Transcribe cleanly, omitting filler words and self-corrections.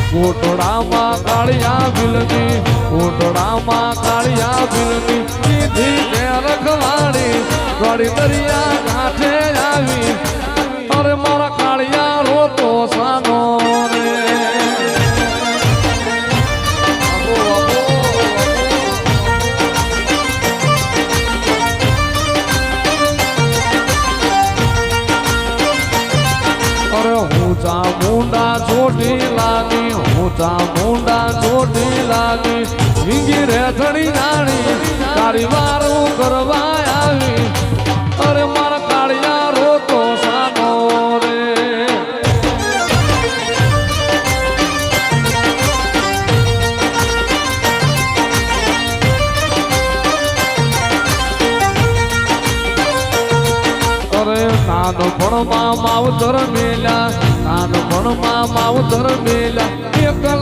કોટડામાં કાળિયા ભીલની કોટડામાં કાળિયા ભીલની સીધી તે રખવાડી ગોળી દરિયા કાંઠે આવી અરે મારા કાળિયા રોતો સાનો રે મુંડા છોટી લાગી ઊંચા મુંડા છોટી લાગી હિંગી રે થડી જાણી તારી વારું કરવા આવી અરે મારા કાળિયા રોતો સાનો રે અરે નાનપણમાં માવતર મેલ્યા નાનપણમાં માવતર મેલ્યા